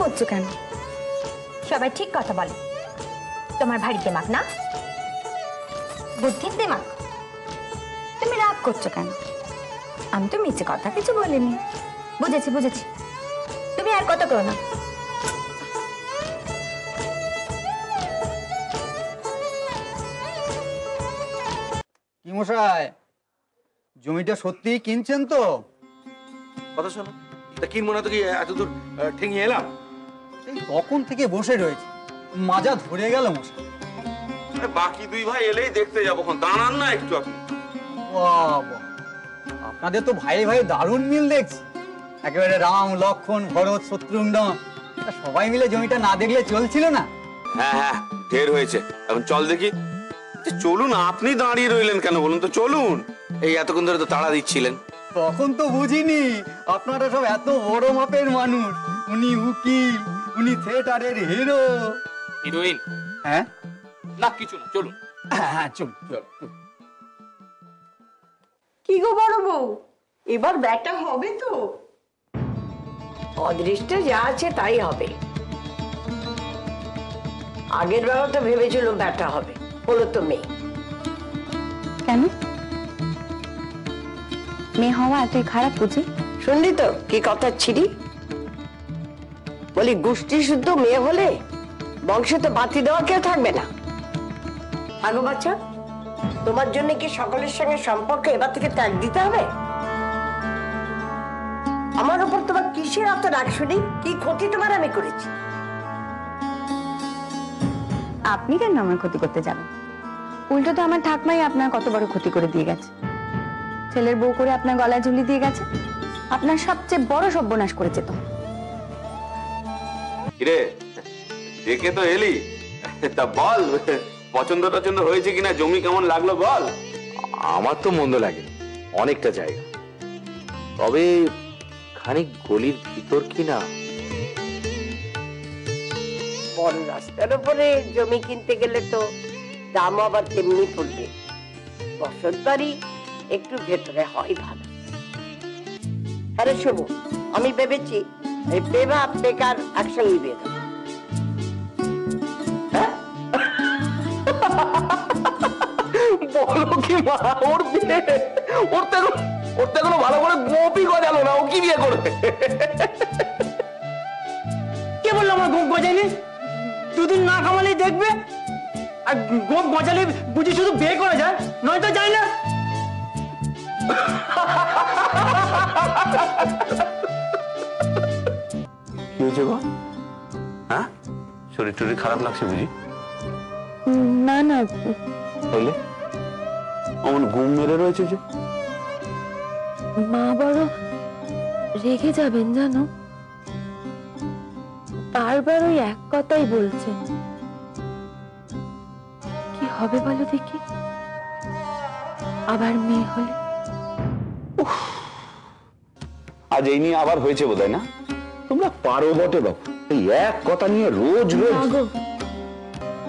করছো কেন? সবাই ঠিক কথা বলে। তোমার ভারী দিমাগ না, বুদ্ধির দিমাগ। তুমি রাগ করছো কেন? আমি তো মিছে কথা কিছু বলিনি। বুঝেছি বুঝেছি, তুমি আর কত করো না। কি মশাই, জমিটা সত্যি কিনছেন তো? কথা শোনো, তা কিনবো না তো কি এত দূর ঠেঙিয়ে এলাম? এই তখন থেকে বসে রয়েছে, মাজা ধরে গেল মশাই। বাকি দুই ভাই এলেই দেখতে যাবো, দাঁড়ান না একটু আপনি। বাবা, আপনাদের তো ভাই ভাই দারুণ মিল দেখছি। একেবারে রাম লক্ষণ ভরত শত্রুঘ্ন, সবাই মিলে জমিটা না দেখলে চলছিল না। হ্যাঁ হ্যাঁ, ঢের হয়েছে, এখন চল দেখি। চলুন, আপনি দাঁড়িয়ে রইলেন কেন বলুন তো? চলুন, এই এতক্ষণ ধরে তো তাড়া দিচ্ছিলেন। তখন তো বুঝিনি আপনারা সব এত বড় মাপের মানুষ। উনি উকিল, উনি থিয়েটারের হিরো। হিরোইন? হ্যাঁ না কিছু না, চলুন। হ্যাঁ চল চল। কি গো বড় বউ, এবার ব্যাটা হবে তো? অদৃষ্টে যা আছে তাই হবে। আগের বেলা তো ভেবেছিল ব্যাটা হবে, হলো তো মেয়ে। কেন? মেয়ে হওয়া এতই খারাপ বুঝি? শুনলি তো কি কথা ছিড়ি? বলি গোষ্ঠী শুদ্ধ মেয়ে হলে বংশে তো বাতি দেওয়া কেউ থাকবে না। আগো বাচ্চা, তোমার জন্য কি সকলের সঙ্গে সম্পর্ক এবার থেকে ত্যাগ দিতে হবে? আমার উপর তোমার কিসের এত রাগ শুনি? কি ক্ষতি তোমার আমি করেছি? আপনি কেন আমার ক্ষতি করতে যাবেন? উল্টো তো আমার ঠাকমাই আপনার কত বড় ক্ষতি করে দিয়ে গেছে। ছেলের বউ করে আপনার গলায় ঝুলি দিয়ে গেছে, আপনার সবচেয়ে বড় সর্বনাশ করেছে তো। কিরে, দেখে তো এলি, তা বল পছন্দ টছন্দ হয়েছে কিনা, জমি কেমন লাগলো বল। আমার তো মন্দ লাগে, অনেকটা জায়গা, তবে খানিক গলির ভিতর কিনা। বড় রাস্তার উপরে জমি কিনতে গেলে তো দাম আবার তেমনি পড়বে। বসত বাড়ি একটু ভেতরে হয় ভালো। আরে শোনো, আমি ভেবেছি এই বেবা বেকার একসঙ্গে বিয়ে দেবো। বলো কি মা, ওর বিয়ে? ওর তো এখনো ভালো করে গোপই গজালো না, ও কি বিয়ে করবে? কে বললো আমার গোপ গজাইনি? দুদিন না কামালেই দেখবে, আর গোপ গজালে বুঝি শুধু বিয়ে করা যায়, নয়তো যায় না। কি হয়েছে গো? হ্যাঁ, শরীর টরীর খারাপ লাগছে বুঝি? না না, তাহলে অমন ঘুম মেরে রয়েছে যে? মা বড় রেগে যাবেন জানো, বারবার ওই এক কথাই বলছেন। কি হবে বলো দেখি, আবার মেয়ে হলে? আজ এই নিয়ে আবার হয়েছে বোধহয় না? তোমরা পারো বটে বাবু, এই এক কথা নিয়ে রোজ রোজ।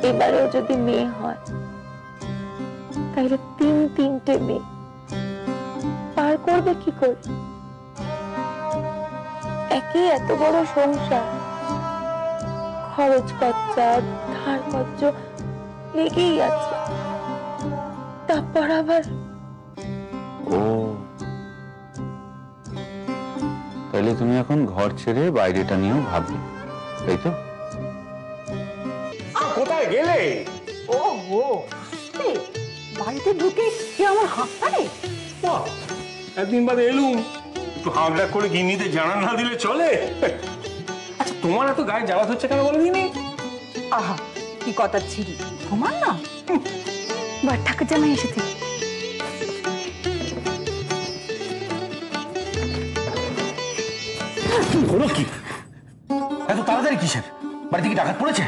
এবারেও যদি মেয়ে হয় তাহলে তিনটে মেয়ে পার করবে কি করে? একই এত বড় সংসার, খরচ খরচা ধার কর্য লেগেই আছে, তারপর আবার। ও, তাহলে তুমি এখন ঘর ছেড়ে বাইরেটা নিয়েও ভাববে, তাই তো? কোথায় গেলে? ও হো, বাড়িতে ঢুকে কি আমার হাত পারে? একদিন বাদে এলুম, একটু হাঁকডাক করে গিন্নিতে জানা না দিলে চলে? আচ্ছা, তোমার এত গায়ে জ্বালা হচ্ছে কেন বলে দিনি? আহা, কি কথা ছিড়ি, ঘুমান না। বার ঠাকুর জামাই এসেছে। হলো কি? এত তাড়াতাড়ি কিসের? বাড়ি থেকে ডাকাত পড়েছে?